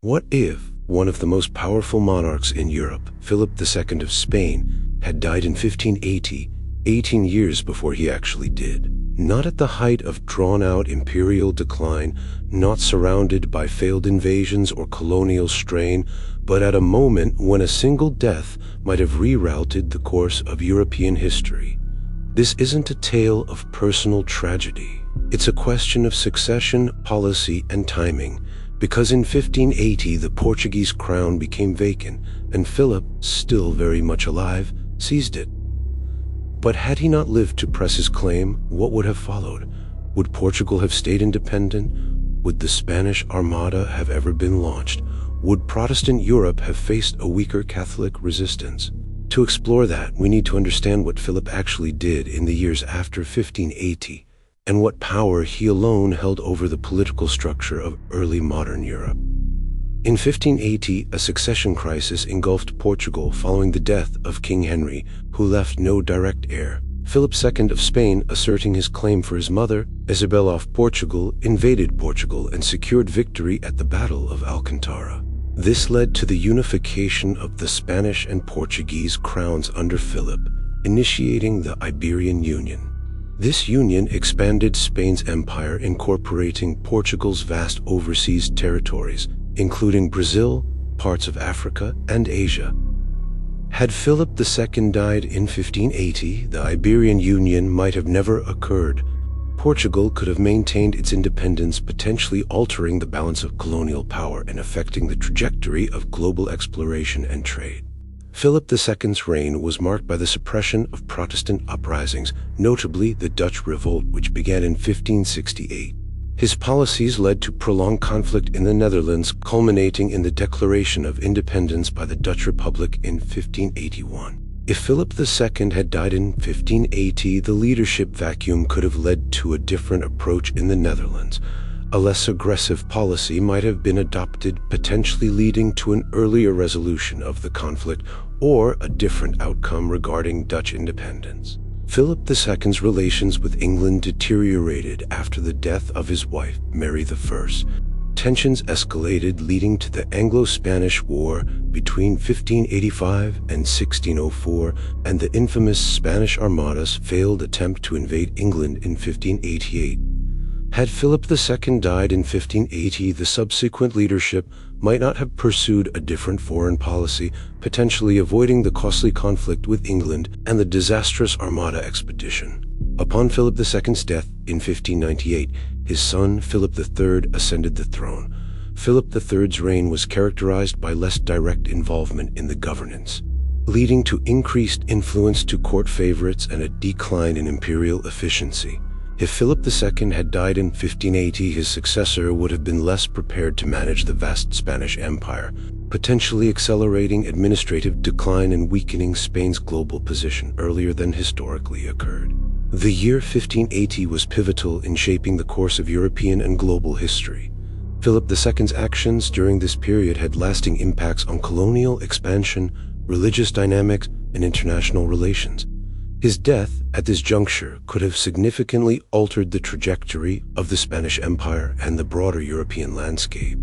What if one of the most powerful monarchs in Europe, Philip II of Spain, had died in 1580, 18 years before he actually did? Not at the height of drawn-out imperial decline, not surrounded by failed invasions or colonial strain, but at a moment when a single death might have rerouted the course of European history. This isn't a tale of personal tragedy. It's a question of succession, policy, and timing, because in 1580 the Portuguese crown became vacant, and Philip, still very much alive, seized it. But had he not lived to press his claim, what would have followed? Would Portugal have stayed independent? Would the Spanish Armada have ever been launched? Would Protestant Europe have faced a weaker Catholic resistance? To explore that, we need to understand what Philip actually did in the years after 1580, and what power he alone held over the political structure of early modern Europe. In 1580, a succession crisis engulfed Portugal following the death of King Henry, who left no direct heir. Philip II of Spain, asserting his claim for his mother, Isabel of Portugal, invaded Portugal and secured victory at the Battle of Alcantara. This led to the unification of the Spanish and Portuguese crowns under Philip, initiating the Iberian Union. This union expanded Spain's empire, incorporating Portugal's vast overseas territories, including Brazil, parts of Africa, and Asia. Had Philip II died in 1580, the Iberian Union might have never occurred. Portugal could have maintained its independence, potentially altering the balance of colonial power and affecting the trajectory of global exploration and trade. Philip II's reign was marked by the suppression of Protestant uprisings, notably the Dutch Revolt, which began in 1568. His policies led to prolonged conflict in the Netherlands, culminating in the declaration of independence by the Dutch Republic in 1581. If Philip II had died in 1580, the leadership vacuum could have led to a different approach in the Netherlands. A less aggressive policy might have been adopted, potentially leading to an earlier resolution of the conflict or a different outcome regarding Dutch independence. Philip II's relations with England deteriorated after the death of his wife, Mary I. Tensions escalated, leading to the Anglo-Spanish War between 1585 and 1604 and the infamous Spanish Armada's failed attempt to invade England in 1588. Had Philip II died in 1580, the subsequent leadership might not have pursued a different foreign policy, potentially avoiding the costly conflict with England and the disastrous Armada expedition. Upon Philip II's death in 1598, his son Philip III ascended the throne. Philip III's reign was characterized by less direct involvement in the governance, leading to increased influence to court favorites and a decline in imperial efficiency. If Philip II had died in 1580, his successor would have been less prepared to manage the vast Spanish Empire, potentially accelerating administrative decline and weakening Spain's global position earlier than historically occurred. The year 1580 was pivotal in shaping the course of European and global history. Philip II's actions during this period had lasting impacts on colonial expansion, religious dynamics, and international relations. His death at this juncture could have significantly altered the trajectory of the Spanish Empire and the broader European landscape.